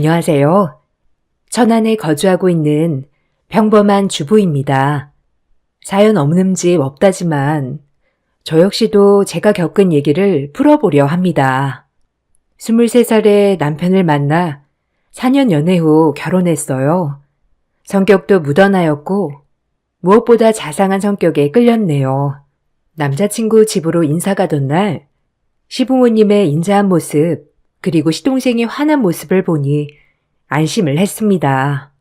안녕하세요. 천안에 거주하고 있는 평범한 주부입니다. 사연 없는 집 없다지만 저 역시도 제가 겪은 얘기를 풀어보려 합니다. 23살에 남편을 만나 4년 연애 후 결혼했어요. 성격도 무던하였고 무엇보다 자상한 성격에 끌렸네요. 남자친구 집으로 인사 가던 날 시부모님의 인자한 모습 그리고 시동생이 화난 모습을 보니 안심을 했습니다.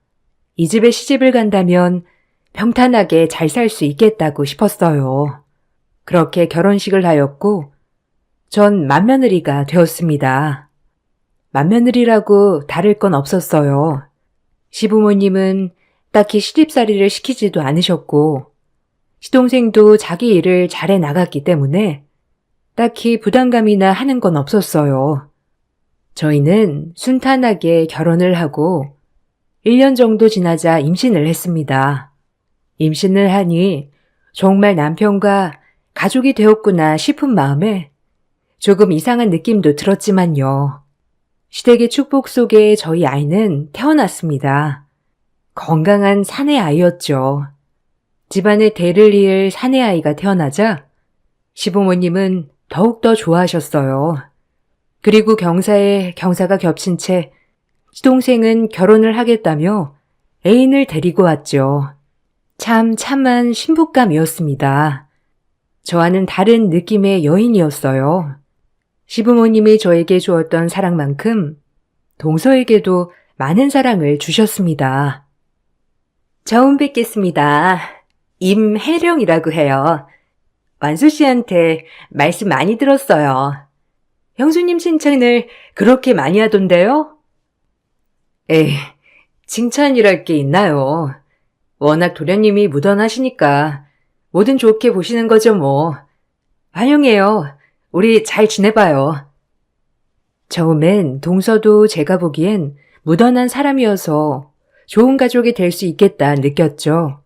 이 집에 시집을 간다면 평탄하게 잘 살 수 있겠다고 싶었어요. 그렇게 결혼식을 하였고 전 맏며느리가 되었습니다. 맏며느리라고 다를 건 없었어요. 시부모님은 딱히 시집살이를 시키지도 않으셨고 시동생도 자기 일을 잘해 나갔기 때문에 딱히 부담감이나 하는 건 없었어요. 저희는 순탄하게 결혼을 하고 1년 정도 지나자 임신을 했습니다. 임신을 하니 정말 남편과 가족이 되었구나 싶은 마음에 조금 이상한 느낌도 들었지만요. 시댁의 축복 속에 저희 아이는 태어났습니다. 건강한 사내 아이였죠. 집안의 대를 이을 사내 아이가 태어나자 시부모님은 더욱더 좋아하셨어요. 그리고 경사에 경사가 겹친 채 시동생은 결혼을 하겠다며 애인을 데리고 왔죠. 참 참한 신부감이었습니다. 저와는 다른 느낌의 여인이었어요. 시부모님이 저에게 주었던 사랑만큼 동서에게도 많은 사랑을 주셨습니다. 처음 뵙겠습니다. 임혜령이라고 해요. 완수 씨한테 말씀 많이 들었어요. 형수님 칭찬을 그렇게 많이 하던데요? 에이, 칭찬이랄 게 있나요? 워낙 도련님이 무던하시니까 뭐든 좋게 보시는 거죠 뭐. 환영해요. 우리 잘 지내봐요. 처음엔 동서도 제가 보기엔 무던한 사람이어서 좋은 가족이 될 수 있겠다 느꼈죠.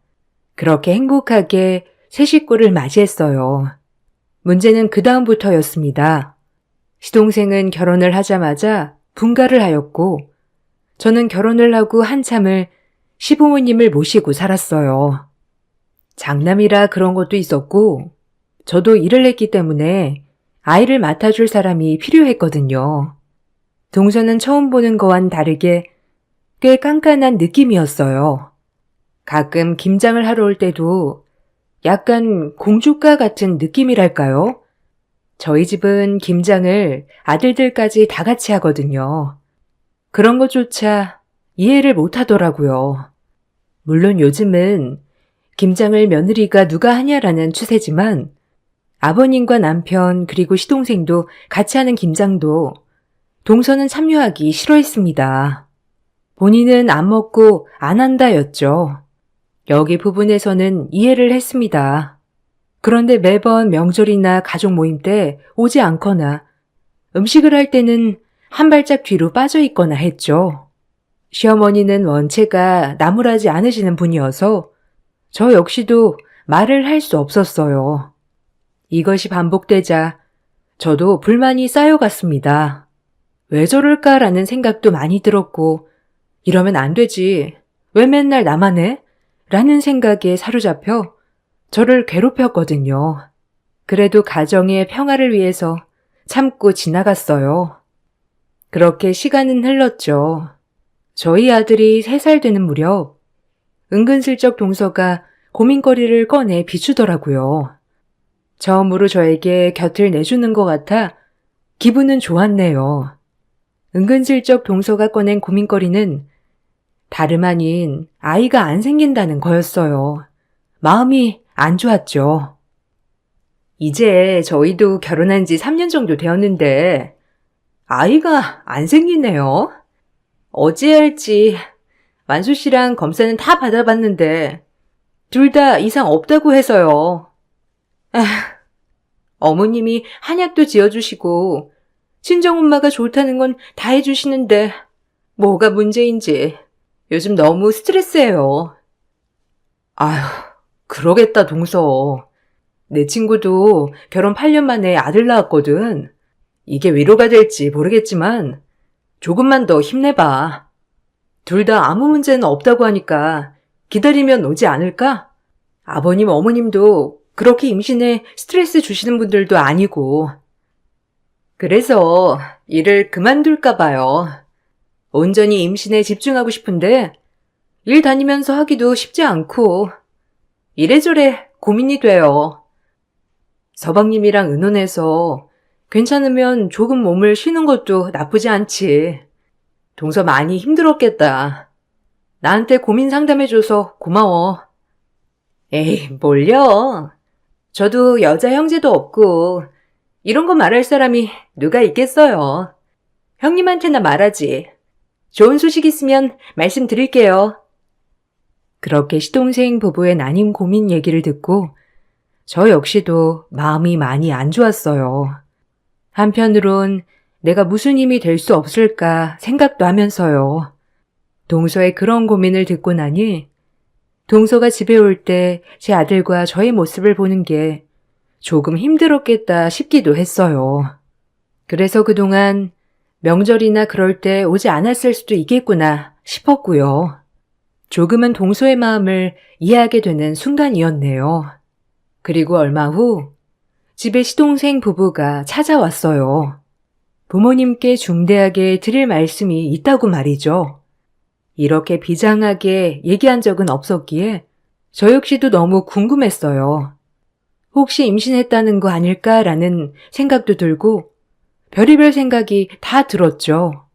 그렇게 행복하게 새 식구를 맞이했어요. 문제는 그 다음부터였습니다. 시동생은 결혼을 하자마자 분가를 하였고 저는 결혼을 하고 한참을 시부모님을 모시고 살았어요. 장남이라 그런 것도 있었고 저도 일을 했기 때문에 아이를 맡아줄 사람이 필요했거든요. 동서는 처음 보는 거와는 다르게 꽤 깐깐한 느낌이었어요. 가끔 김장을 하러 올 때도 약간 공주가 같은 느낌이랄까요? 저희 집은 김장을 아들들까지 다 같이 하거든요. 그런 것조차 이해를 못 하더라고요. 물론 요즘은 김장을 며느리가 누가 하냐라는 추세지만 아버님과 남편 그리고 시동생도 같이 하는 김장도 동서는 참여하기 싫어했습니다. 본인은 안 먹고 안 한다였죠. 여기 부분에서는 이해를 했습니다. 그런데 매번 명절이나 가족 모임 때 오지 않거나 음식을 할 때는 한 발짝 뒤로 빠져 있거나 했죠. 시어머니는 원체가 나무라지 않으시는 분이어서 저 역시도 말을 할 수 없었어요. 이것이 반복되자 저도 불만이 쌓여갔습니다. 왜 저럴까라는 생각도 많이 들었고 이러면 안 되지. 왜 맨날 나만 해? 라는 생각에 사로잡혀 저를 괴롭혔거든요. 그래도 가정의 평화를 위해서 참고 지나갔어요. 그렇게 시간은 흘렀죠. 저희 아들이 3살 되는 무렵 은근슬쩍 동서가 고민거리를 꺼내 비추더라고요. 처음으로 저에게 곁을 내주는 것 같아 기분은 좋았네요. 은근슬쩍 동서가 꺼낸 고민거리는 다름 아닌 아이가 안 생긴다는 거였어요. 마음이 안 좋았죠. 이제 저희도 결혼한 지 3년 정도 되었는데 아이가 안 생기네요. 어찌 할지 완수 씨랑 검사는 다 받아봤는데 둘 다 이상 없다고 해서요. 어머님이 한약도 지어주시고 친정엄마가 좋다는 건 다 해주시는데 뭐가 문제인지 요즘 너무 스트레스예요. 아휴, 그러겠다 동서. 내 친구도 결혼 8년 만에 아들 낳았거든. 이게 위로가 될지 모르겠지만 조금만 더 힘내봐. 둘 다 아무 문제는 없다고 하니까 기다리면 오지 않을까? 아버님, 어머님도 그렇게 임신에 스트레스 주시는 분들도 아니고. 그래서 일을 그만둘까 봐요. 온전히 임신에 집중하고 싶은데 일 다니면서 하기도 쉽지 않고 이래저래 고민이 돼요. 서방님이랑 의논해서 괜찮으면 조금 몸을 쉬는 것도 나쁘지 않지. 동서 많이 힘들었겠다. 나한테 고민 상담해줘서 고마워. 에이, 뭘요? 저도 여자 형제도 없고 이런 거 말할 사람이 누가 있겠어요. 형님한테나 말하지. 좋은 소식 있으면 말씀드릴게요. 그렇게 시동생 부부의 난임 고민 얘기를 듣고 저 역시도 마음이 많이 안 좋았어요. 한편으론 내가 무슨 힘이 될 수 없을까 생각도 하면서요. 동서의 그런 고민을 듣고 나니 동서가 집에 올 때 제 아들과 저의 모습을 보는 게 조금 힘들었겠다 싶기도 했어요. 그래서 그동안 명절이나 그럴 때 오지 않았을 수도 있겠구나 싶었고요. 조금은 동서의 마음을 이해하게 되는 순간이었네요. 그리고 얼마 후 집에 시동생 부부가 찾아왔어요. 부모님께 중대하게 드릴 말씀이 있다고 말이죠. 이렇게 비장하게 얘기한 적은 없었기에 저 역시도 너무 궁금했어요. 혹시 임신했다는 거 아닐까라는 생각도 들고 별의별 생각이 다 들었죠.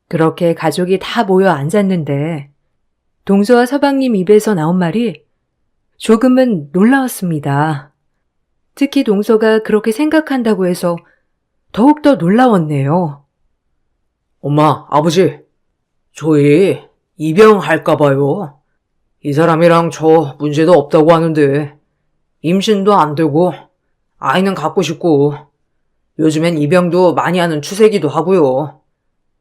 그렇게 가족이 다 모여 앉았는데 동서와 서방님 입에서 나온 말이 조금은 놀라웠습니다. 특히 동서가 그렇게 생각한다고 해서 더욱더 놀라웠네요. 엄마, 아버지, 저희 입양할까 봐요. 이 사람이랑 저 문제도 없다고 하는데 임신도 안 되고 아이는 갖고 싶고 요즘엔 입양도 많이 하는 추세기도 하고요.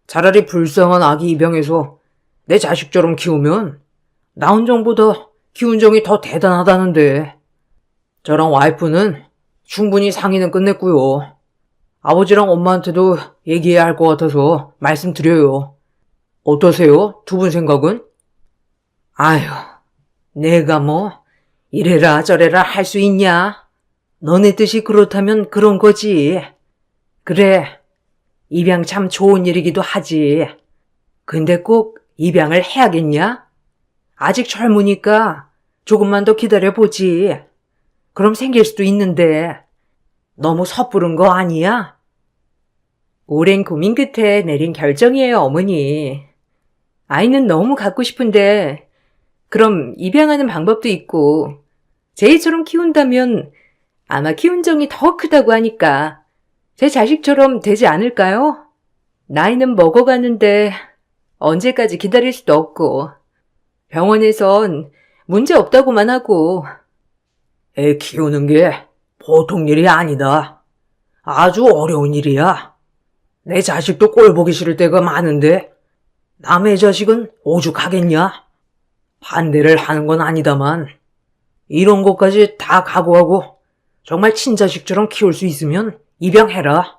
차라리 불쌍한 아기 입양해서 내 자식처럼 키우면 나 혼정보다 기운정이 더 대단하다는데 저랑 와이프는 충분히 상의는 끝냈고요. 아버지랑 엄마한테도 얘기해야 할 것 같아서 말씀드려요. 어떠세요? 두 분 생각은? 아휴, 내가 뭐 이래라 저래라 할 수 있냐? 너네 뜻이 그렇다면 그런 거지. 그래, 입양 참 좋은 일이기도 하지. 근데 꼭 입양을 해야겠냐? 아직 젊으니까 조금만 더 기다려보지. 그럼 생길 수도 있는데 너무 섣부른 거 아니야? 오랜 고민 끝에 내린 결정이에요, 어머니. 아이는 너무 갖고 싶은데 그럼 입양하는 방법도 있고 제이처럼 키운다면 아마 키운정이 더 크다고 하니까 제 자식처럼 되지 않을까요? 나이는 먹어가는데 언제까지 기다릴 수도 없고 병원에선 문제 없다고만 하고. 애 키우는 게 보통 일이 아니다. 아주 어려운 일이야. 내 자식도 꼴 보기 싫을 때가 많은데 남의 자식은 오죽하겠냐? 반대를 하는 건 아니다만 이런 것까지 다 각오하고 정말 친자식처럼 키울 수 있으면 입양해라.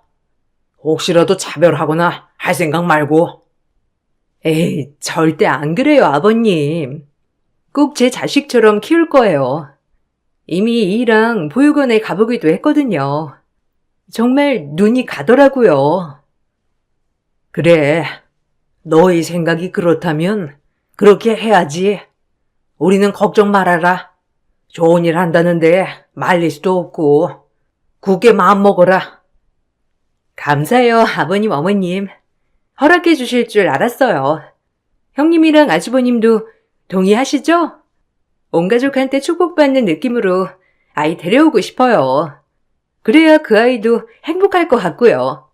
혹시라도 차별하거나 할 생각 말고. 에이, 절대 안 그래요, 아버님. 꼭 제 자식처럼 키울 거예요. 이미 이랑 보육원에 가보기도 했거든요. 정말 눈이 가더라고요. 그래, 너의 생각이 그렇다면 그렇게 해야지. 우리는 걱정 말아라. 좋은 일 한다는데 말릴 수도 없고 굳게 마음 먹어라. 감사해요, 아버님, 어머님. 허락해 주실 줄 알았어요. 형님이랑 아주버님도 동의하시죠? 온 가족한테 축복받는 느낌으로 아이 데려오고 싶어요. 그래야 그 아이도 행복할 것 같고요.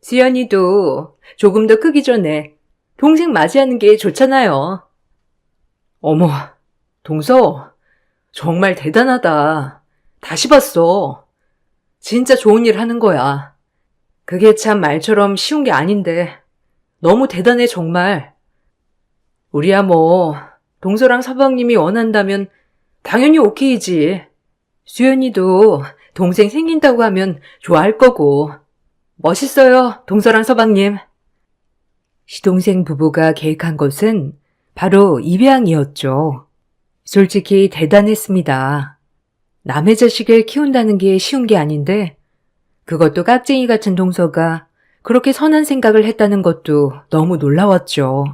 수연이도 조금 더 크기 전에 동생 맞이하는 게 좋잖아요. 어머, 동서, 정말 대단하다. 다시 봤어. 진짜 좋은 일 하는 거야. 그게 참 말처럼 쉬운 게 아닌데 너무 대단해 정말. 우리야 뭐 동서랑 서방님이 원한다면 당연히 오케이지. 수연이도 동생 생긴다고 하면 좋아할 거고. 멋있어요, 동서랑 서방님. 시동생 부부가 계획한 것은 바로 입양이었죠. 솔직히 대단했습니다. 남의 자식을 키운다는 게 쉬운 게 아닌데 그것도 깍쟁이 같은 동서가 그렇게 선한 생각을 했다는 것도 너무 놀라웠죠.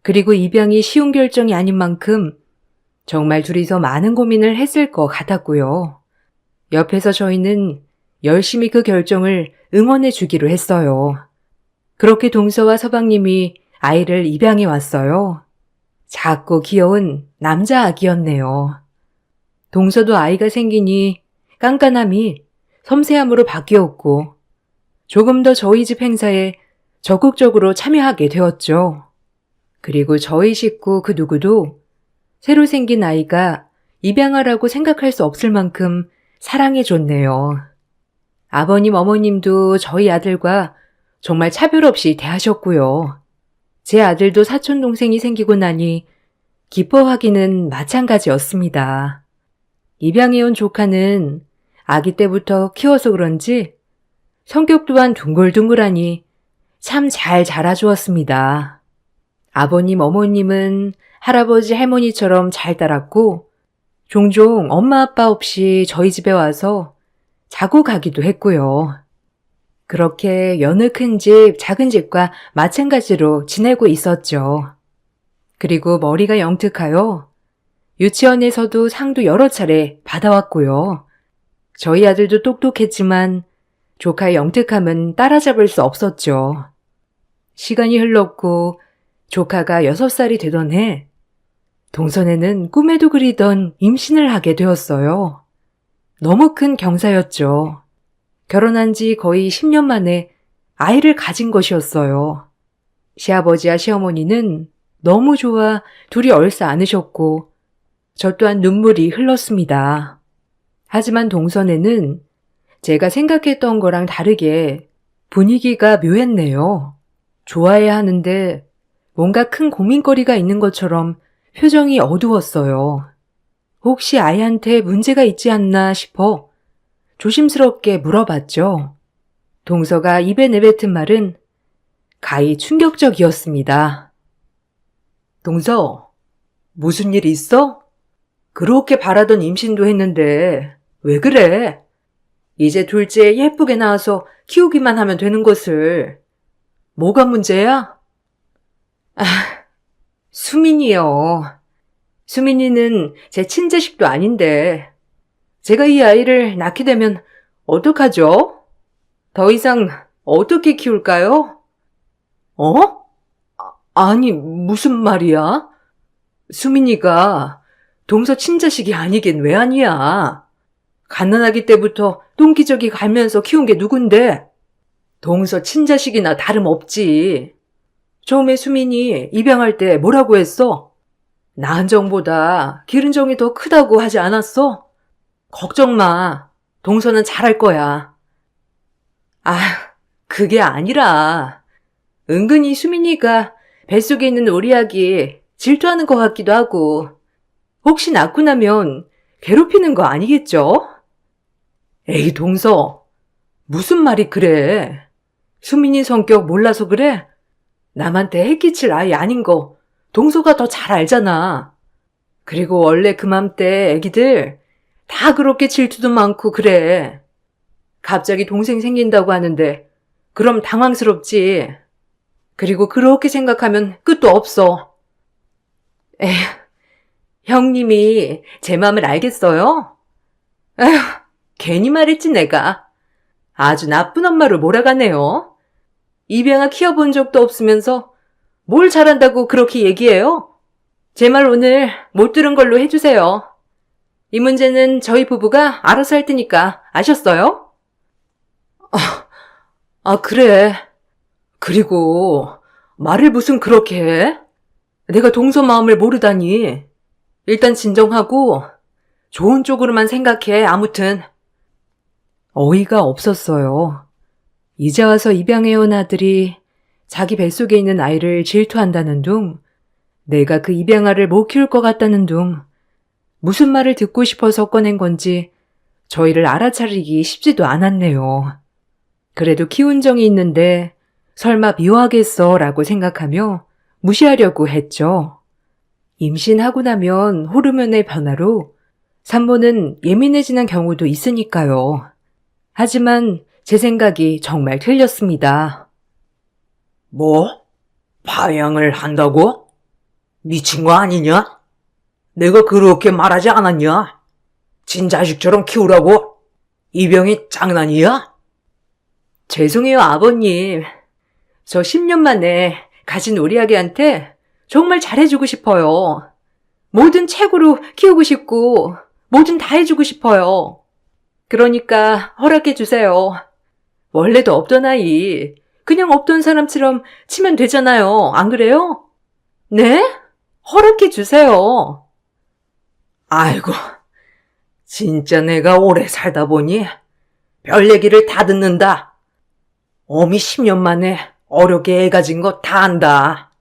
그리고 입양이 쉬운 결정이 아닌 만큼 정말 둘이서 많은 고민을 했을 것 같았고요. 옆에서 저희는 열심히 그 결정을 응원해 주기로 했어요. 그렇게 동서와 서방님이 아이를 입양해 왔어요. 작고 귀여운 남자 아기였네요. 동서도 아이가 생기니 깐깐함이 섬세함으로 바뀌었고 조금 더 저희 집 행사에 적극적으로 참여하게 되었죠. 그리고 저희 식구 그 누구도 새로 생긴 아이가 입양하라고 생각할 수 없을 만큼 사랑해줬네요. 아버님, 어머님도 저희 아들과 정말 차별 없이 대하셨고요. 제 아들도 사촌 동생이 생기고 나니 기뻐하기는 마찬가지였습니다. 입양해온 조카는 아기 때부터 키워서 그런지 성격 또한 둥글둥글하니 참 잘 자라주었습니다. 아버님, 어머님은 할아버지, 할머니처럼 잘 따랐고 종종 엄마, 아빠 없이 저희 집에 와서 자고 가기도 했고요. 그렇게 여느 큰 집, 작은 집과 마찬가지로 지내고 있었죠. 그리고 머리가 영특하여 유치원에서도 상도 여러 차례 받아왔고요. 저희 아들도 똑똑했지만 조카의 영특함은 따라잡을 수 없었죠. 시간이 흘렀고 조카가 6살이 되던 해 동선에는 꿈에도 그리던 임신을 하게 되었어요. 너무 큰 경사였죠. 결혼한 지 거의 10년 만에 아이를 가진 것이었어요. 시아버지와 시어머니는 너무 좋아 둘이 얼싸 안으셨고 저 또한 눈물이 흘렀습니다. 하지만 동선에는 제가 생각했던 거랑 다르게 분위기가 묘했네요. 좋아해야 하는데 뭔가 큰 고민거리가 있는 것처럼 표정이 어두웠어요. 혹시 아이한테 문제가 있지 않나 싶어 조심스럽게 물어봤죠. 동서가 입에 내뱉은 말은 가히 충격적이었습니다. 동서, 무슨 일 있어? 그렇게 바라던 임신도 했는데 왜 그래? 이제 둘째 예쁘게 낳아서 키우기만 하면 되는 것을. 뭐가 문제야? 아, 수민이요. 수민이는 제 친자식도 아닌데 제가 이 아이를 낳게 되면 어떡하죠? 더 이상 어떻게 키울까요? 어? 아니, 무슨 말이야? 수민이가 동서 친자식이 아니긴 왜 아니야? 갓난아기 때부터 똥기저귀 갈면서 키운 게 누군데? 동서 친자식이나 다름없지. 처음에 수민이 입양할 때 뭐라고 했어? 낳은 정보다 기른 정이 더 크다고 하지 않았어? 걱정 마. 동서는 잘할 거야. 아, 그게 아니라 은근히 수민이가 뱃속에 있는 우리 아기 질투하는 것 같기도 하고 혹시 낳고 나면 괴롭히는 거 아니겠죠? 에이, 동서. 무슨 말이 그래? 수민이 성격 몰라서 그래? 남한테 해끼칠 아이 아닌 거 동서가 더 잘 알잖아. 그리고 원래 그맘때 애기들 다 그렇게 질투도 많고 그래. 갑자기 동생 생긴다고 하는데 그럼 당황스럽지. 그리고 그렇게 생각하면 끝도 없어. 에휴, 형님이 제 마음을 알겠어요? 에휴, 괜히 말했지 내가. 아주 나쁜 엄마로 몰아가네요. 입양아 키워본 적도 없으면서 뭘 잘한다고 그렇게 얘기해요? 제 말 오늘 못 들은 걸로 해주세요. 이 문제는 저희 부부가 알아서 할 테니까 아셨어요? 그래. 그리고 말을 무슨 그렇게 해? 내가 동서 마음을 모르다니. 일단 진정하고 좋은 쪽으로만 생각해. 아무튼. 어이가 없었어요. 이제 와서 입양해온 아들이 자기 뱃속에 있는 아이를 질투한다는 둥, 내가 그 입양아를 못 키울 것 같다는 둥, 무슨 말을 듣고 싶어서 꺼낸 건지 저희를 알아차리기 쉽지도 않았네요. 그래도 키운 정이 있는데 설마 미워하겠어 라고 생각하며 무시하려고 했죠. 임신하고 나면 호르몬의 변화로 산모는 예민해지는 경우도 있으니까요. 하지만 제 생각이 정말 틀렸습니다. 뭐? 파양을 한다고? 미친 거 아니냐? 내가 그렇게 말하지 않았냐? 친자식처럼 키우라고? 이 병이 장난이야? 죄송해요, 아버님. 저 10년 만에 가진 우리 아기한테 정말 잘해주고 싶어요. 뭐든 최고로 키우고 싶고 뭐든 다 해주고 싶어요. 그러니까 허락해주세요. 원래도 없던 아이, 그냥 없던 사람처럼 치면 되잖아요. 안 그래요? 네? 허락해주세요. 아이고, 진짜 내가 오래 살다 보니 별 얘기를 다 듣는다. 어미 10년 만에 어렵게 애 가진 거 다 안다.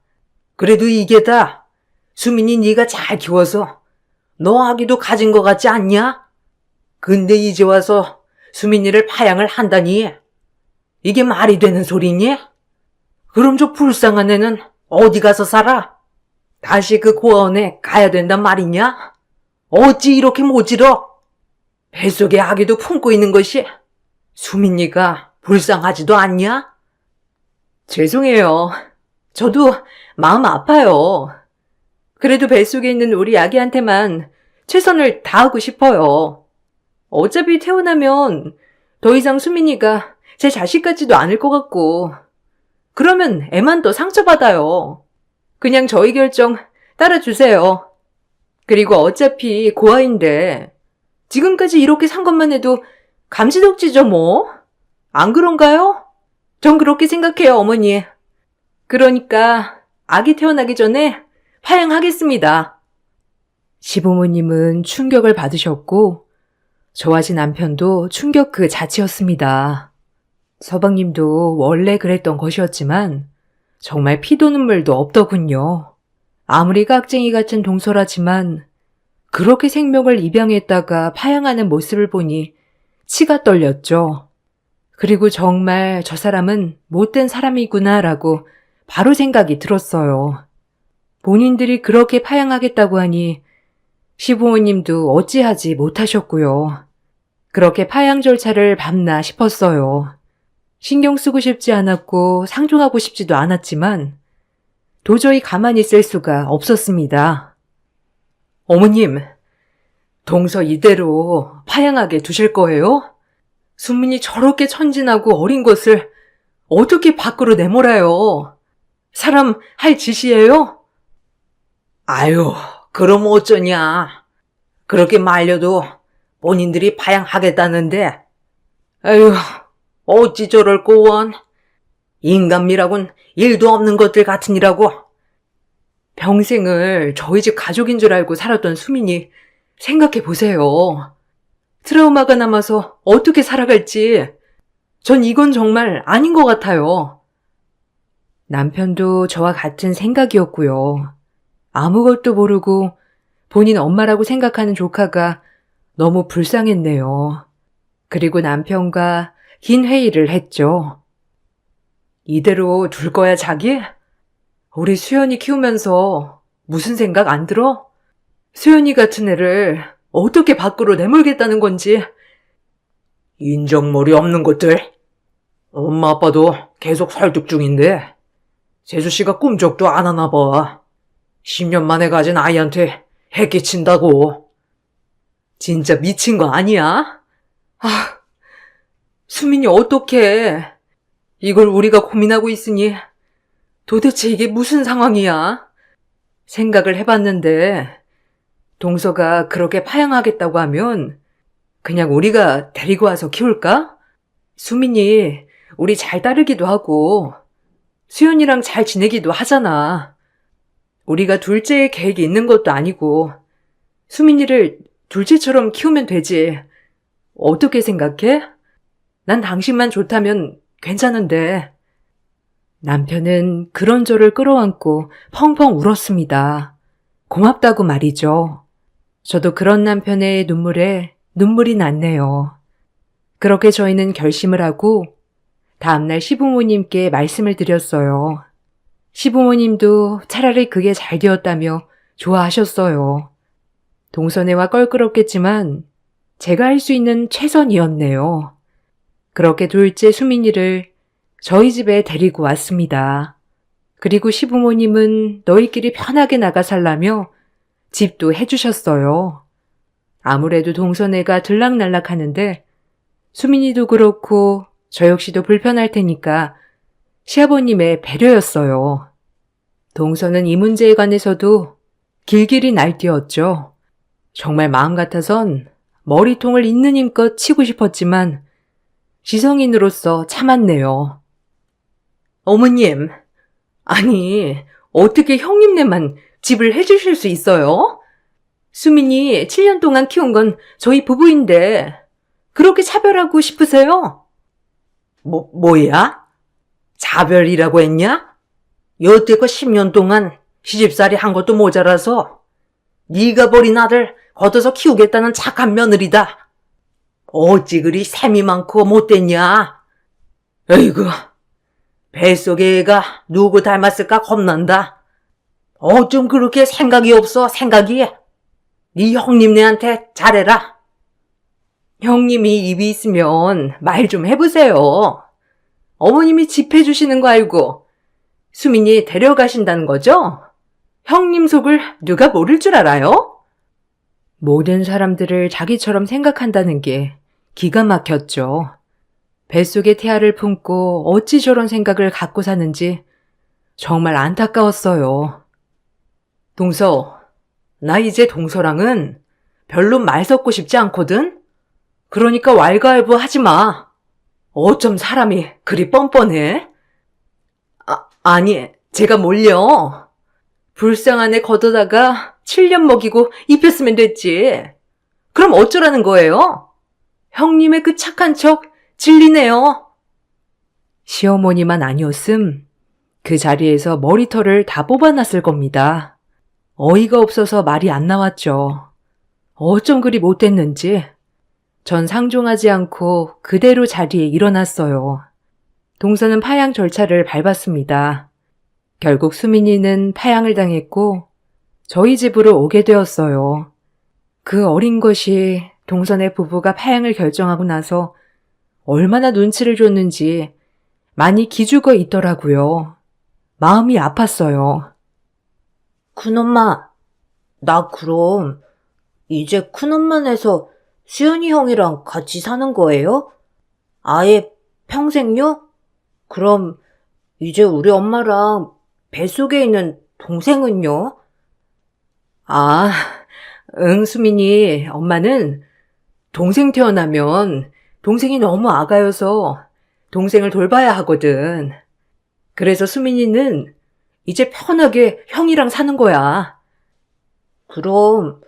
그래도 이게 다 수민이 네가 잘 키워서 너 아기도 가진 거 같지 않냐? 근데 이제 와서 수민이를 파양을 한다니 이게 말이 되는 소리니? 그럼 저 불쌍한 애는 어디 가서 살아? 다시 그 고아원에 가야 된단 말이냐? 어찌 이렇게 모질어? 뱃속에 아기도 품고 있는 것이 수민이가 불쌍하지도 않냐? 죄송해요. 저도 마음 아파요. 그래도 뱃속에 있는 우리 아기한테만 최선을 다하고 싶어요. 어차피 태어나면 더 이상 수민이가 제 자식 같지도 않을 것 같고, 그러면 애만 더 상처받아요. 그냥 저희 결정 따라주세요. 그리고 어차피 고아인데 지금까지 이렇게 산 것만 해도 감지덕지죠 뭐. 안 그런가요? 전 그렇게 생각해요, 어머니. 그러니까 아기 태어나기 전에 파양하겠습니다. 시부모님은 충격을 받으셨고 저와 제 남편도 충격 그 자체였습니다. 서방님도 원래 그랬던 것이었지만 정말 피도 눈물도 없더군요. 아무리 깍쟁이 같은 동서라지만 그렇게 생명을 입양했다가 파양하는 모습을 보니 치가 떨렸죠. 그리고 정말 저 사람은 못된 사람이구나라고 바로 생각이 들었어요. 본인들이 그렇게 파양하겠다고 하니 시부모님도 어찌하지 못하셨고요. 그렇게 파양 절차를 밟나 싶었어요. 신경 쓰고 싶지 않았고 상종하고 싶지도 않았지만 도저히 가만히 있을 수가 없었습니다. 어머님, 동서 이대로 파양하게 두실 거예요? 수민이 저렇게 천진하고 어린 것을 어떻게 밖으로 내몰아요? 사람 할 짓이에요? 아유, 그럼 어쩌냐. 그렇게 말려도 본인들이 파양하겠다는데, 아유, 어찌 저럴 꼬원. 인간미라곤 일도 없는 것들 같으니라고. 평생을 저희 집 가족인 줄 알고 살았던 수민이 생각해 보세요. 트라우마가 남아서 어떻게 살아갈지 전 이건 정말 아닌 것 같아요. 남편도 저와 같은 생각이었고요. 아무것도 모르고 본인 엄마라고 생각하는 조카가 너무 불쌍했네요. 그리고 남편과 긴 회의를 했죠. 이대로 둘 거야, 자기? 우리 수연이 키우면서 무슨 생각 안 들어? 수연이 같은 애를 어떻게 밖으로 내몰겠다는 건지. 인정머리 없는 것들. 엄마 아빠도 계속 설득 중인데 재수씨가 꿈쩍도 안 하나 봐. 10년 만에 가진 아이한테 해 끼친다고. 진짜 미친 거 아니야? 아, 수민이 어떡해. 이걸 우리가 고민하고 있으니 도대체 이게 무슨 상황이야? 생각을 해봤는데 동서가 그렇게 파양하겠다고 하면 그냥 우리가 데리고 와서 키울까? 수민이 우리 잘 따르기도 하고 수연이랑 잘 지내기도 하잖아. 우리가 둘째의 계획이 있는 것도 아니고 수민이를 둘째처럼 키우면 되지. 어떻게 생각해? 난 당신만 좋다면 괜찮은데. 남편은 그런 저를 끌어안고 펑펑 울었습니다. 고맙다고 말이죠. 저도 그런 남편의 눈물에 눈물이 났네요. 그렇게 저희는 결심을 하고 다음날 시부모님께 말씀을 드렸어요. 시부모님도 차라리 그게 잘 되었다며 좋아하셨어요. 동서네와 껄끄럽겠지만 제가 할 수 있는 최선이었네요. 그렇게 둘째 수민이를 저희 집에 데리고 왔습니다. 그리고 시부모님은 너희끼리 편하게 나가 살라며 집도 해주셨어요. 아무래도 동서네가 들락날락 하는데 수민이도 그렇고 저 역시도 불편할 테니까 시아버님의 배려였어요. 동서는 이 문제에 관해서도 길길이 날뛰었죠. 정말 마음 같아선 머리통을 있는 힘껏 치고 싶었지만 지성인으로서 참았네요. 어머님, 아니 어떻게 형님네만 집을 해주실 수 있어요? 수민이 7년 동안 키운 건 저희 부부인데 그렇게 차별하고 싶으세요? 뭐야? 자별이라고 했냐? 여태껏 10년 동안 시집살이 한 것도 모자라서 네가 버린 아들 걷어서 키우겠다는 착한 며느리다. 어찌 그리 셈이 많고 못됐냐? 에이구, 뱃속에 애가 누구 닮았을까 겁난다. 어쩜 그렇게 생각이 없어, 생각이. 네 형님네한테 잘해라. 형님이 입이 있으면 말 좀 해보세요. 어머님이 집 해주시는 거 알고 수민이 데려가신다는 거죠? 형님 속을 누가 모를 줄 알아요? 모든 사람들을 자기처럼 생각한다는 게 기가 막혔죠. 뱃속에 태아를 품고 어찌 저런 생각을 갖고 사는지 정말 안타까웠어요. 동서, 나 이제 동서랑은 별로 말 섞고 싶지 않거든? 그러니까 왈가왈부 하지 마. 어쩜 사람이 그리 뻔뻔해? 아니, 제가 뭘요? 불쌍한 애 걷어다가 7년 먹이고 입혔으면 됐지. 그럼 어쩌라는 거예요? 형님의 그 착한 척 질리네요. 시어머니만 아니었음 그 자리에서 머리털을 다 뽑아놨을 겁니다. 어이가 없어서 말이 안 나왔죠. 어쩜 그리 못됐는지. 전 상종하지 않고 그대로 자리에 일어났어요. 동서는 파양 절차를 밟았습니다. 결국 수민이는 파양을 당했고 저희 집으로 오게 되었어요. 그 어린 것이 동선의 부부가 파양을 결정하고 나서 얼마나 눈치를 줬는지 많이 기죽어 있더라고요. 마음이 아팠어요. 큰엄마, 나 그럼 이제 큰엄마네서 수연이 형이랑 같이 사는 거예요? 아예 평생요? 그럼 이제 우리 엄마랑 뱃속에 있는 동생은요? 아, 응, 수민이, 엄마는 동생 태어나면 동생이 너무 아가여서 동생을 돌봐야 하거든. 그래서 수민이는 이제 편하게 형이랑 사는 거야. 그럼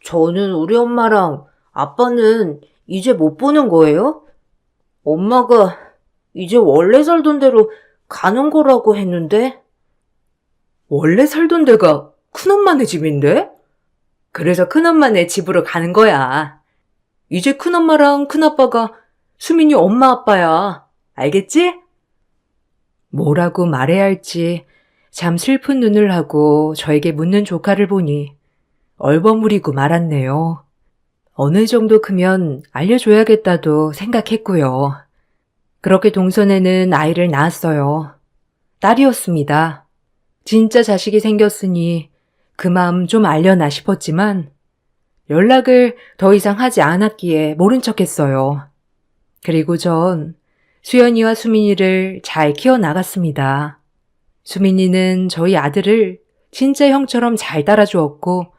저는 우리 엄마랑 아빠는 이제 못 보는 거예요? 엄마가 이제 원래 살던 대로 가는 거라고 했는데? 원래 살던 데가 큰엄마네 집인데? 그래서 큰엄마네 집으로 가는 거야. 이제 큰엄마랑 큰아빠가 수민이 엄마 아빠야. 알겠지? 뭐라고 말해야 할지 참 슬픈 눈을 하고 저에게 묻는 조카를 보니 얼버무리고 말았네요. 어느 정도 크면 알려줘야겠다도 생각했고요. 그렇게 동선에는 아이를 낳았어요. 딸이었습니다. 진짜 자식이 생겼으니 그 마음 좀 알려나 싶었지만 연락을 더 이상 하지 않았기에 모른 척했어요. 그리고 전 수연이와 수민이를 잘 키워나갔습니다. 수민이는 저희 아들을 진짜 형처럼 잘 따라주었고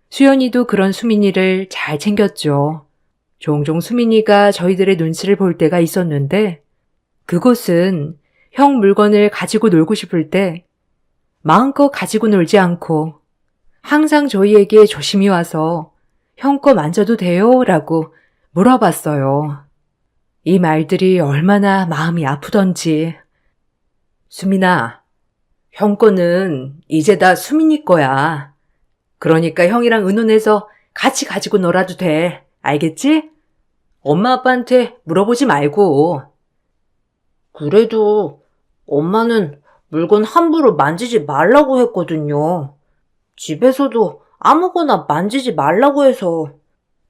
수연이도 그런 수민이를 잘 챙겼죠. 종종 수민이가 저희들의 눈치를 볼 때가 있었는데 그곳은 형 물건을 가지고 놀고 싶을 때 마음껏 가지고 놀지 않고 항상 저희에게 조심히 와서 형 거 만져도 돼요? 라고 물어봤어요. 이 말들이 얼마나 마음이 아프던지. 수민아, 형 거는 이제 다 수민이 거야. 그러니까 형이랑 의논해서 같이 가지고 놀아도 돼. 알겠지? 엄마 아빠한테 물어보지 말고. 그래도 엄마는 물건 함부로 만지지 말라고 했거든요. 집에서도 아무거나 만지지 말라고 해서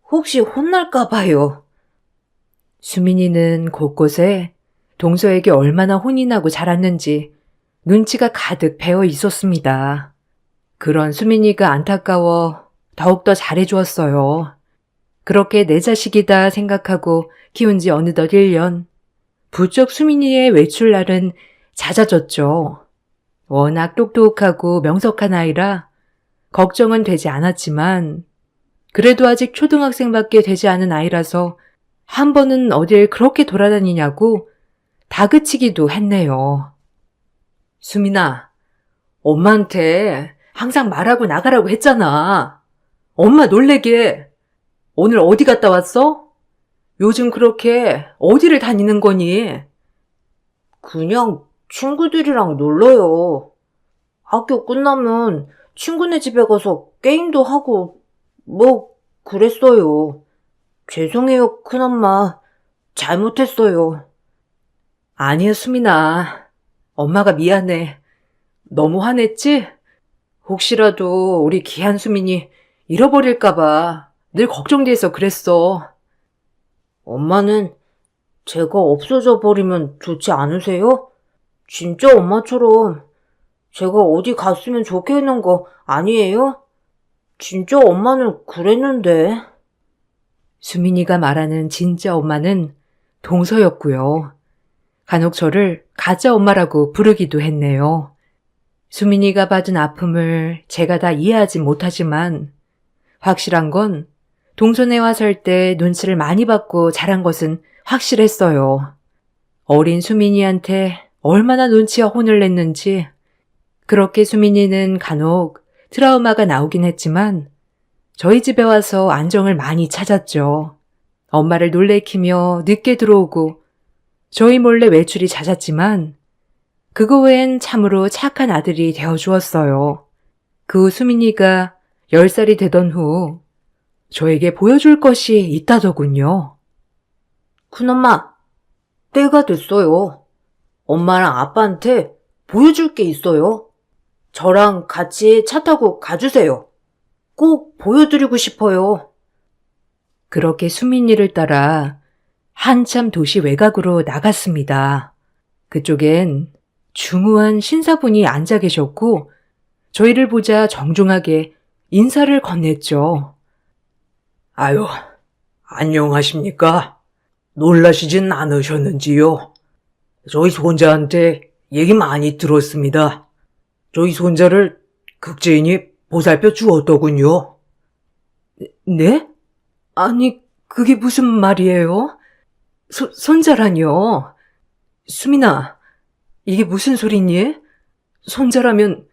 혹시 혼날까 봐요. 수민이는 곳곳에 동서에게 얼마나 혼이 나고 자랐는지 눈치가 가득 배어 있었습니다. 그런 수민이가 안타까워 더욱더 잘해주었어요. 그렇게 내 자식이다 생각하고 키운 지 어느덧 1년. 부쩍 수민이의 외출날은 잦아졌죠. 워낙 똑똑하고 명석한 아이라 걱정은 되지 않았지만 그래도 아직 초등학생밖에 되지 않은 아이라서 한 번은 어딜 그렇게 돌아다니냐고 다그치기도 했네요. 수민아, 엄마한테 항상 말하고 나가라고 했잖아. 엄마 놀래게. 오늘 어디 갔다 왔어? 요즘 그렇게 어디를 다니는 거니? 그냥 친구들이랑 놀러요. 학교 끝나면 친구네 집에 가서 게임도 하고 뭐 그랬어요. 죄송해요, 큰엄마. 잘못했어요. 아니야, 수민아. 엄마가 미안해. 너무 화냈지? 혹시라도 우리 귀한 수민이 잃어버릴까봐 늘 걱정돼서 그랬어. 엄마는 제가 없어져 버리면 좋지 않으세요? 진짜 엄마처럼 제가 어디 갔으면 좋겠는 거 아니에요? 진짜 엄마는 그랬는데. 수민이가 말하는 진짜 엄마는 동서였고요. 간혹 저를 가짜 엄마라고 부르기도 했네요. 수민이가 받은 아픔을 제가 다 이해하지 못하지만 확실한 건 동서네와 살 때 눈치를 많이 받고 자란 것은 확실했어요. 어린 수민이한테 얼마나 눈치와 혼을 냈는지. 그렇게 수민이는 간혹 트라우마가 나오긴 했지만 저희 집에 와서 안정을 많이 찾았죠. 엄마를 놀래키며 늦게 들어오고 저희 몰래 외출이 잦았지만 그거 외엔 참으로 착한 아들이 되어주었어요. 그 후 수민이가 10살이 되던 후 저에게 보여줄 것이 있다더군요. 큰엄마, 때가 됐어요. 엄마랑 아빠한테 보여줄 게 있어요. 저랑 같이 차 타고 가주세요. 꼭 보여드리고 싶어요. 그렇게 수민이를 따라 한참 도시 외곽으로 나갔습니다. 그쪽엔 중후한 신사분이 앉아 계셨고 저희를 보자 정중하게 인사를 건넸죠. 아유, 안녕하십니까? 놀라시진 않으셨는지요? 저희 손자한테 얘기 많이 들었습니다. 저희 손자를 극제인이 보살펴 주었더군요. 네? 아니, 그게 무슨 말이에요? 손자라뇨? 수민아, 이게 무슨 소리니? 손자라면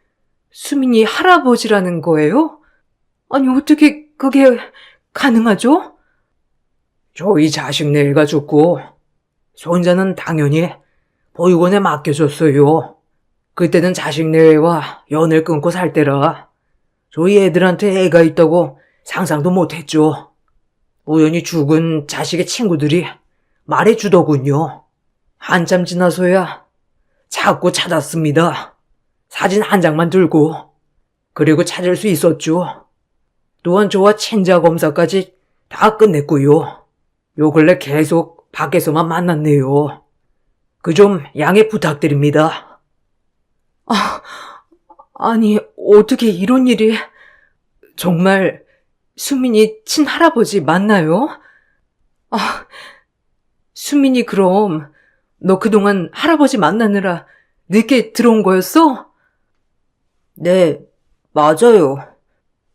수민이 할아버지라는 거예요? 아니, 어떻게 그게 가능하죠? 저희 자식네가 죽고 손자는 당연히 보육원에 맡겨줬어요. 그때는 자식네와 연을 끊고 살 때라 저희 애들한테 애가 있다고 상상도 못했죠. 우연히 죽은 자식의 친구들이 말해주더군요. 한참 지나서야 자꾸 찾았습니다. 사진 한 장만 들고. 그리고 찾을 수 있었죠. 또한 저와 친자 검사까지 다 끝냈고요. 요 근래 계속 밖에서만 만났네요. 그 좀 양해 부탁드립니다. 아니, 어떻게 이런 일이... 정말 수민이 친할아버지 맞나요? 수민이 그럼 너 그동안 할아버지 만나느라 늦게 들어온 거였어? 네, 맞아요.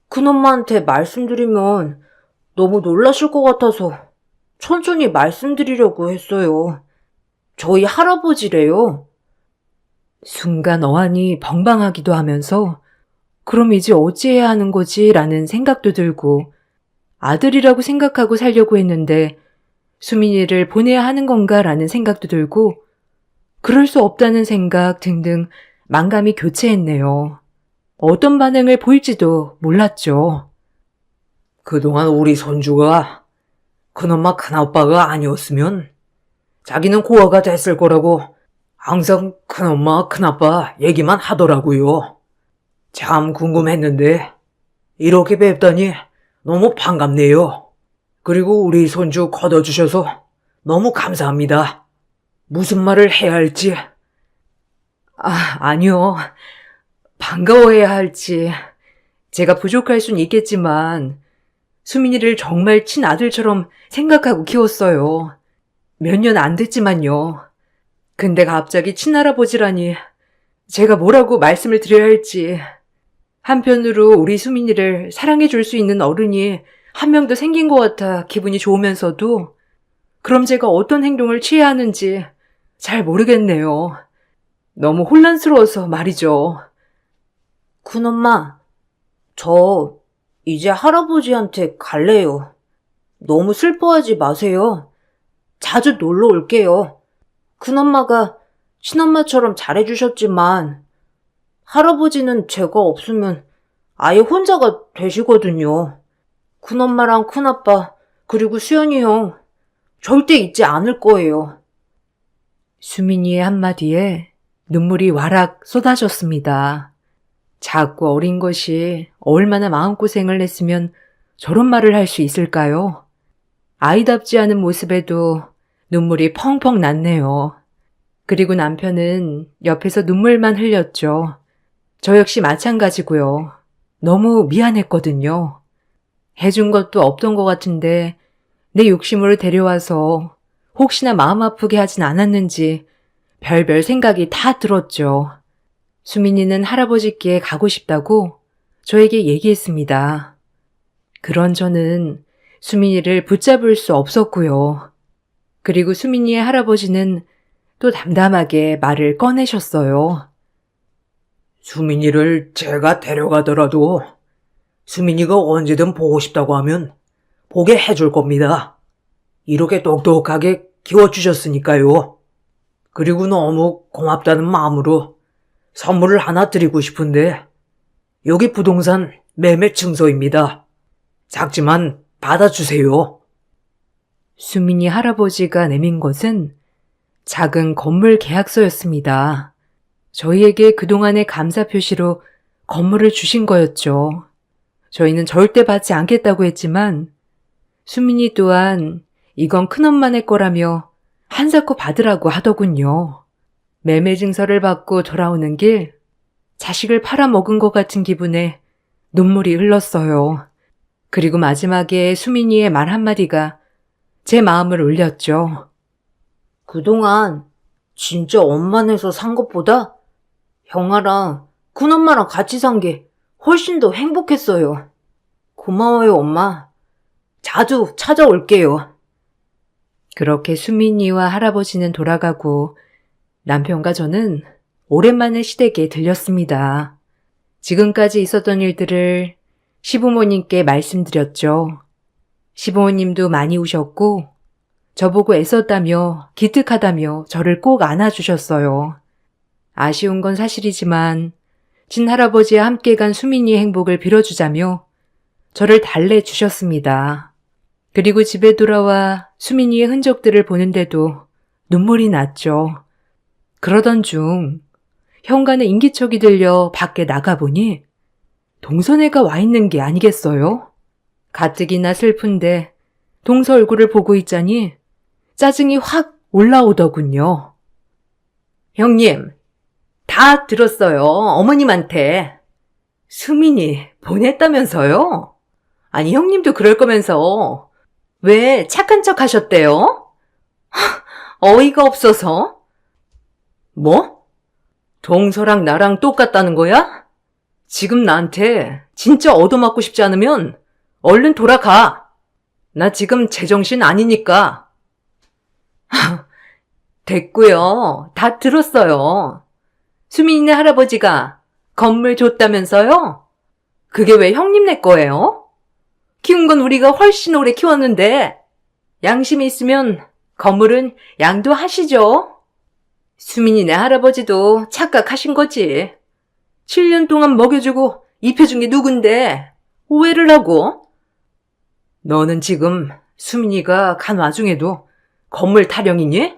큰엄마한테 말씀드리면 너무 놀라실 것 같아서 천천히 말씀드리려고 했어요. 저희 할아버지래요. 순간 어안이 벙벙하기도 하면서 그럼 이제 어찌해야 하는 거지? 라는 생각도 들고 아들이라고 생각하고 살려고 했는데 수민이를 보내야 하는 건가? 라는 생각도 들고 그럴 수 없다는 생각 등등 만감이 교체했네요. 어떤 반응을 보일지도 몰랐죠. 그동안 우리 손주가 큰엄마 큰아빠가 아니었으면 자기는 고아가 됐을 거라고 항상 큰엄마, 큰아빠 얘기만 하더라고요. 참 궁금했는데 이렇게 뵙다니 너무 반갑네요. 그리고 우리 손주 걷어주셔서 너무 감사합니다. 무슨 말을 해야 할지. 아니요. 반가워해야 할지. 제가 부족할 순 있겠지만, 수민이를 정말 친아들처럼 생각하고 키웠어요. 몇 년 안 됐지만요. 근데 갑자기 친할아버지라니, 제가 뭐라고 말씀을 드려야 할지. 한편으로 우리 수민이를 사랑해줄 수 있는 어른이 한 명 더 생긴 것 같아 기분이 좋으면서도, 그럼 제가 어떤 행동을 취해야 하는지 잘 모르겠네요. 너무 혼란스러워서 말이죠. 큰엄마, 저 이제 할아버지한테 갈래요. 너무 슬퍼하지 마세요. 자주 놀러 올게요. 큰엄마가 친엄마처럼 잘해주셨지만 할아버지는 제가 없으면 아예 혼자가 되시거든요. 큰엄마랑 큰아빠 그리고 수연이 형 절대 잊지 않을 거예요. 수민이의 한마디에 눈물이 와락 쏟아졌습니다. 작고 어린 것이 얼마나 마음고생을 했으면 저런 말을 할 수 있을까요? 아이답지 않은 모습에도 눈물이 펑펑 났네요. 그리고 남편은 옆에서 눈물만 흘렸죠. 저 역시 마찬가지고요. 너무 미안했거든요. 해준 것도 없던 것 같은데 내 욕심으로 데려와서 혹시나 마음 아프게 하진 않았는지 별별 생각이 다 들었죠. 수민이는 할아버지께 가고 싶다고 저에게 얘기했습니다. 그런 저는 수민이를 붙잡을 수 없었고요. 그리고 수민이의 할아버지는 또 담담하게 말을 꺼내셨어요. 수민이를 제가 데려가더라도 수민이가 언제든 보고 싶다고 하면 보게 해줄 겁니다. 이렇게 똑똑하게 키워주셨으니까요. 그리고 너무 고맙다는 마음으로 선물을 하나 드리고 싶은데 여기 부동산 매매 증서입니다. 작지만 받아주세요. 수민이 할아버지가 내민 것은 작은 건물 계약서였습니다. 저희에게 그동안의 감사 표시로 건물을 주신 거였죠. 저희는 절대 받지 않겠다고 했지만 수민이 또한 이건 큰엄마네 거라며 한사코 받으라고 하더군요. 매매 증서를 받고 돌아오는 길 자식을 팔아먹은 것 같은 기분에 눈물이 흘렀어요. 그리고 마지막에 수민이의 말 한마디가 제 마음을 울렸죠. 그동안 진짜 엄마네서 산 것보다 형아랑 큰엄마랑 같이 산 게 훨씬 더 행복했어요. 고마워요, 엄마. 자주 찾아올게요. 그렇게 수민이와 할아버지는 돌아가고 남편과 저는 오랜만에 시댁에 들렸습니다. 지금까지 있었던 일들을 시부모님께 말씀드렸죠. 시부모님도 많이 우셨고 저보고 애썼다며 기특하다며 저를 꼭 안아주셨어요. 아쉬운 건 사실이지만 친할아버지와 함께 간 수민이의 행복을 빌어주자며 저를 달래주셨습니다. 그리고 집에 돌아와 수민이의 흔적들을 보는데도 눈물이 났죠. 그러던 중 현관에 인기척이 들려 밖에 나가보니 동선애가 와 있는 게 아니겠어요? 가뜩이나 슬픈데 동서 얼굴을 보고 있자니 짜증이 확 올라오더군요. 형님, 다 들었어요. 어머님한테. 수민이 보냈다면서요? 아니, 형님도 그럴 거면서 왜 착한 척 하셨대요? 어이가 없어서. 뭐? 동서랑 나랑 똑같다는 거야? 지금 나한테 진짜 얻어맞고 싶지 않으면 얼른 돌아가. 나 지금 제정신 아니니까. 됐고요. 다 들었어요. 수민이네 할아버지가 건물 줬다면서요? 그게 왜 형님네 거예요? 키운 건 우리가 훨씬 오래 키웠는데 양심이 있으면 건물은 양도하시죠. 수민이네 할아버지도 착각하신 거지. 7년 동안 먹여주고 입혀준 게 누군데 오해를 하고. 너는 지금 수민이가 간 와중에도 건물 타령이니?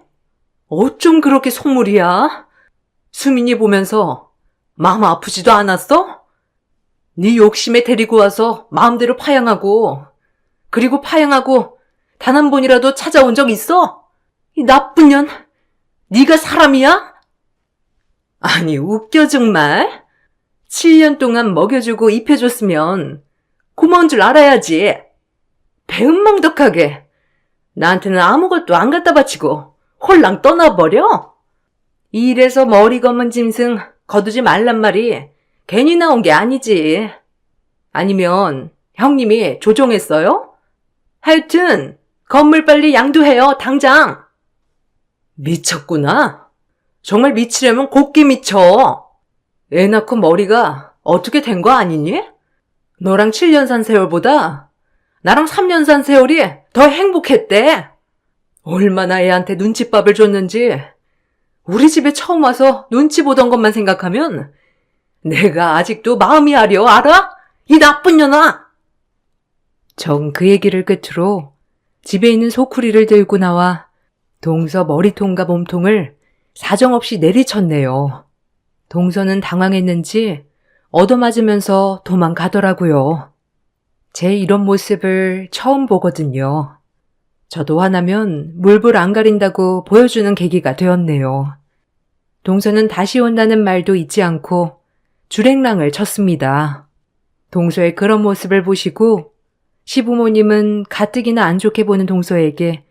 어쩜 그렇게 속물이야? 수민이 보면서 마음 아프지도 않았어? 네 욕심에 데리고 와서 마음대로 파양하고, 그리고 파양하고 단 한 번이라도 찾아온 적 있어? 이 나쁜 년, 네가 사람이야? 아니, 웃겨 정말. 7년 동안 먹여주고 입혀줬으면 고마운 줄 알아야지. 배은망덕하게 나한테는 아무것도 안 갖다 바치고 홀랑 떠나버려? 이래서 머리 검은 짐승 거두지 말란 말이 괜히 나온 게 아니지. 아니면 형님이 조종했어요? 하여튼 건물 빨리 양도해요, 당장. 미쳤구나. 정말 미치려면 곱게 미쳐. 애 낳고 머리가 어떻게 된 거 아니니? 너랑 7년 산 세월보다 나랑 3년 산 세월이 더 행복했대. 얼마나 애한테 눈칫밥을 줬는지. 우리 집에 처음 와서 눈치 보던 것만 생각하면 내가 아직도 마음이 아려, 알아? 이 나쁜 년아! 정 그 얘기를 끝으로 집에 있는 소쿠리를 들고 나와 동서 머리통과 몸통을 사정없이 내리쳤네요. 동서는 당황했는지 얻어맞으면서 도망가더라고요. 제 이런 모습을 처음 보거든요. 저도 화나면 물불 안 가린다고 보여주는 계기가 되었네요. 동서는 다시 온다는 말도 잊지 않고 주랭랑을 쳤습니다. 동서의 그런 모습을 보시고 시부모님은 가뜩이나 안 좋게 보는 동서에게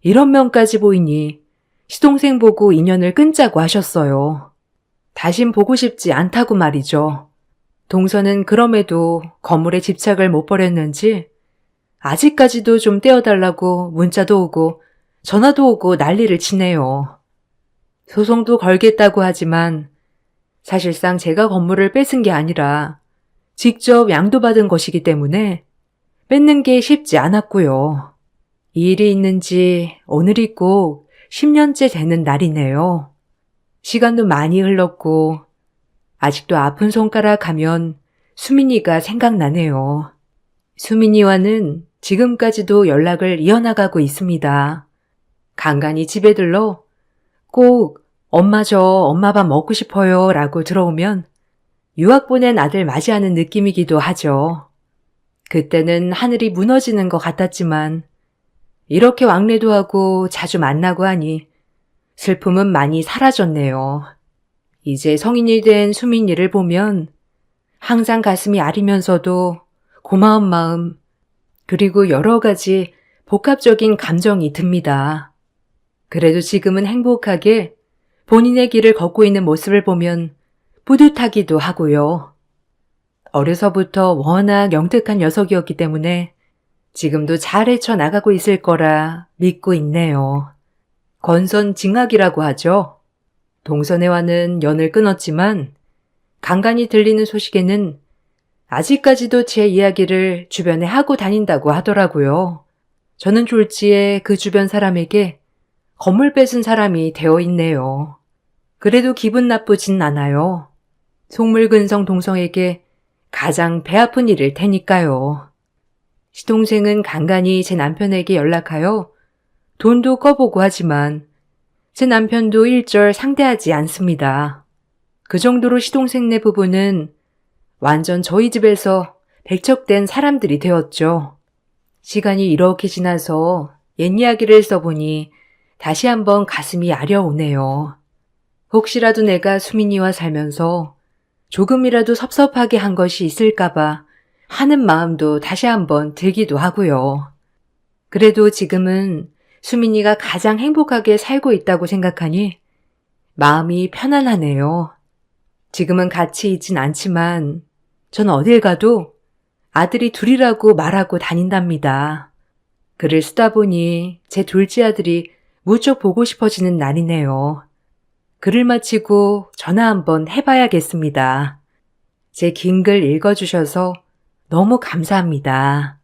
이런 면까지 보이니 시동생 보고 인연을 끊자고 하셨어요. 다신 보고 싶지 않다고 말이죠. 동서는 그럼에도 건물에 집착을 못 버렸는지 아직까지도 좀 떼어달라고 문자도 오고 전화도 오고 난리를 치네요. 소송도 걸겠다고 하지만 사실상 제가 건물을 뺏은 게 아니라 직접 양도받은 것이기 때문에 뺏는 게 쉽지 않았고요. 이 일이 있는지 오늘이 꼭 10년째 되는 날이네요. 시간도 많이 흘렀고 아직도 아픈 손가락 하면 수민이가 생각나네요. 수민이와는 지금까지도 연락을 이어나가고 있습니다. 간간히 집에 들러 꼭 엄마 저 엄마 밥 먹고 싶어요 라고 들어오면 유학 보낸 아들 맞이하는 느낌이기도 하죠. 그때는 하늘이 무너지는 것 같았지만 이렇게 왕래도 하고 자주 만나고 하니 슬픔은 많이 사라졌네요. 이제 성인이 된 수민이를 보면 항상 가슴이 아리면서도 고마운 마음 그리고 여러 가지 복합적인 감정이 듭니다. 그래도 지금은 행복하게 본인의 길을 걷고 있는 모습을 보면 뿌듯하기도 하고요. 어려서부터 워낙 영특한 녀석이었기 때문에 지금도 잘 헤쳐나가고 있을 거라 믿고 있네요. 건선징악이라고 하죠. 동서네와는 연을 끊었지만 간간히 들리는 소식에는 아직까지도 제 이야기를 주변에 하고 다닌다고 하더라고요. 저는 졸지에 그 주변 사람에게 건물 뺏은 사람이 되어 있네요. 그래도 기분 나쁘진 않아요. 속물근성 동성에게 가장 배 아픈 일일 테니까요. 시동생은 간간히 제 남편에게 연락하여 돈도 꺼보고 하지만 제 남편도 일절 상대하지 않습니다. 그 정도로 시동생네 부부는 완전 저희 집에서 백척된 사람들이 되었죠. 시간이 이렇게 지나서 옛 이야기를 써보니 다시 한번 가슴이 아려오네요. 혹시라도 내가 수민이와 살면서 조금이라도 섭섭하게 한 것이 있을까봐 하는 마음도 다시 한번 들기도 하고요. 그래도 지금은 수민이가 가장 행복하게 살고 있다고 생각하니 마음이 편안하네요. 지금은 같이 있진 않지만 전 어딜 가도 아들이 둘이라고 말하고 다닌답니다. 글을 쓰다 보니 제 둘째 아들이 무척 보고 싶어지는 날이네요. 글을 마치고 전화 한번 해봐야겠습니다. 제 긴 글 읽어주셔서 너무 감사합니다.